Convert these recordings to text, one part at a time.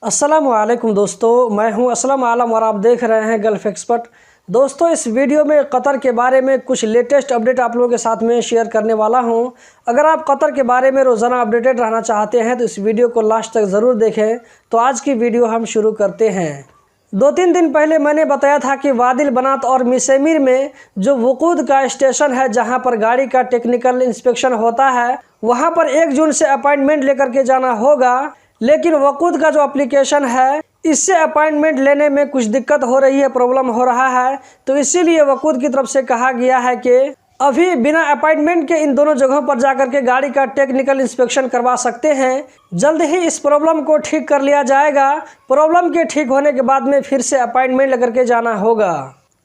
अस्सलाम वालेकुम दोस्तों, मैं हूं असलम आलम और आप देख रहे हैं गल्फ़ एक्सपर्ट। दोस्तों, इस वीडियो में कतर के बारे में कुछ लेटेस्ट अपडेट आप लोगों के साथ में शेयर करने वाला हूं। अगर आप कतर के बारे में रोज़ाना अपडेटेड रहना चाहते हैं तो इस वीडियो को लास्ट तक ज़रूर देखें। तो आज की वीडियो हम शुरू करते हैं। 2-3 दिन पहले मैंने बताया था कि वादिल बनात और मिसैमिर में जो वकूद का स्टेशन है जहां पर गाड़ी का टेक्निकल इंस्पेक्शन होता है, वहां पर 1 जून से अपॉइंटमेंट लेकर के जाना होगा। लेकिन वकूद का जो एप्लीकेशन है, इससे अपॉइंटमेंट लेने में कुछ दिक्कत हो रही है, प्रॉब्लम हो रहा है। तो इसीलिए वकूद की तरफ से कहा गया है कि अभी बिना अपॉइंटमेंट के इन दोनों जगहों पर जाकर के गाड़ी का टेक्निकल इंस्पेक्शन करवा सकते हैं। जल्द ही इस प्रॉब्लम को ठीक कर लिया जाएगा। प्रॉब्लम के ठीक होने के बाद में फिर से अपॉइंटमेंट लेकर के जाना होगा।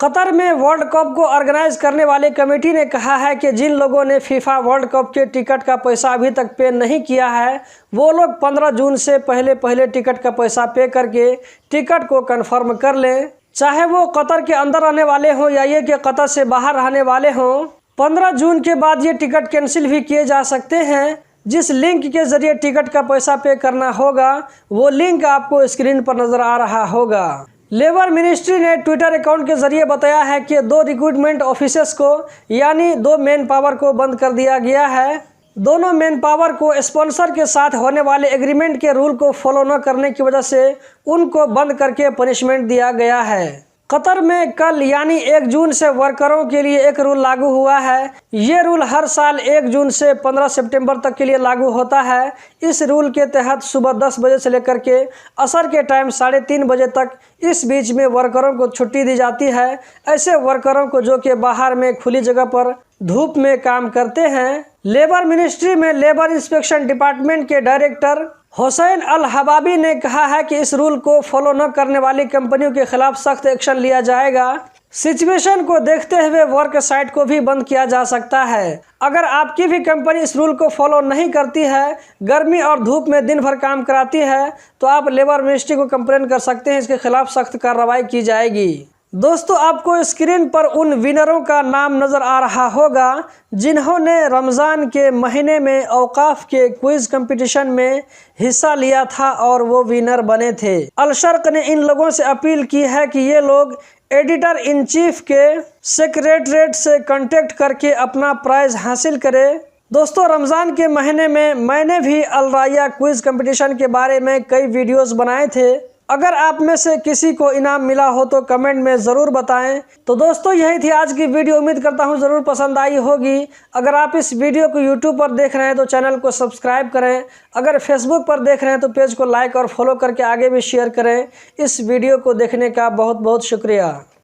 कतर में वर्ल्ड कप को ऑर्गेनाइज करने वाले कमेटी ने कहा है कि जिन लोगों ने फीफा वर्ल्ड कप के टिकट का पैसा अभी तक पे नहीं किया है, वो लोग 15 जून से पहले टिकट का पैसा पे करके टिकट को कंफर्म कर लें। चाहे वो कतर के अंदर रहने वाले हों या ये कि कतर से बाहर रहने वाले हों, 15 जून के बाद ये टिकट कैंसिल भी किए जा सकते हैं। जिस लिंक के जरिए टिकट का पैसा पे करना होगा, वो लिंक आपको स्क्रीन पर नज़र आ रहा होगा। लेबर मिनिस्ट्री ने ट्विटर अकाउंट के जरिए बताया है कि 2 रिक्रूटमेंट ऑफिसेस को यानी 2 मैन पावर को बंद कर दिया गया है। दोनों मैन पावर को स्पॉन्सर के साथ होने वाले एग्रीमेंट के रूल को फॉलो न करने की वजह से उनको बंद करके पनिशमेंट दिया गया है। कतर में कल यानी 1 जून से वर्करों के लिए एक रूल लागू हुआ है। ये रूल हर साल 1 जून से 15 सितंबर तक के लिए लागू होता है। इस रूल के तहत सुबह 10 बजे से लेकर के असर के टाइम 3:30 बजे तक इस बीच में वर्करों को छुट्टी दी जाती है। ऐसे वर्करों को जो कि बाहर में खुली जगह पर धूप में काम करते हैं। लेबर मिनिस्ट्री में लेबर इंस्पेक्शन डिपार्टमेंट के डायरेक्टर हुसैन अल हबाबी ने कहा है कि इस रूल को फॉलो न करने वाली कंपनियों के खिलाफ सख्त एक्शन लिया जाएगा। सिचुएशन को देखते हुए वर्क साइट को भी बंद किया जा सकता है। अगर आपकी भी कंपनी इस रूल को फॉलो नहीं करती है, गर्मी और धूप में दिन भर काम कराती है, तो आप लेबर मिनिस्ट्री को कंप्लेन कर सकते हैं। इसके खिलाफ सख्त कार्रवाई की जाएगी। दोस्तों, आपको स्क्रीन पर उन विनरों का नाम नज़र आ रहा होगा जिन्होंने रमज़ान के महीने में औकाफ के क्विज कंपटीशन में हिस्सा लिया था और वो विनर बने थे। अलशर्क ने इन लोगों से अपील की है कि ये लोग एडिटर इन चीफ के सेक्रेटरीट से कांटेक्ट करके अपना प्राइज हासिल करें। दोस्तों, रमज़ान के महीने में मैंने भी अल राया क्विज कंपटीशन के बारे में कई वीडियोस बनाए थे। अगर आप में से किसी को इनाम मिला हो तो कमेंट में ज़रूर बताएं। तो दोस्तों, यही थी आज की वीडियो। उम्मीद करता हूं ज़रूर पसंद आई होगी। अगर आप इस वीडियो को यूट्यूब पर देख रहे हैं तो चैनल को सब्सक्राइब करें। अगर फेसबुक पर देख रहे हैं तो पेज को लाइक और फॉलो करके आगे भी शेयर करें। इस वीडियो को देखने का बहुत बहुत शुक्रिया।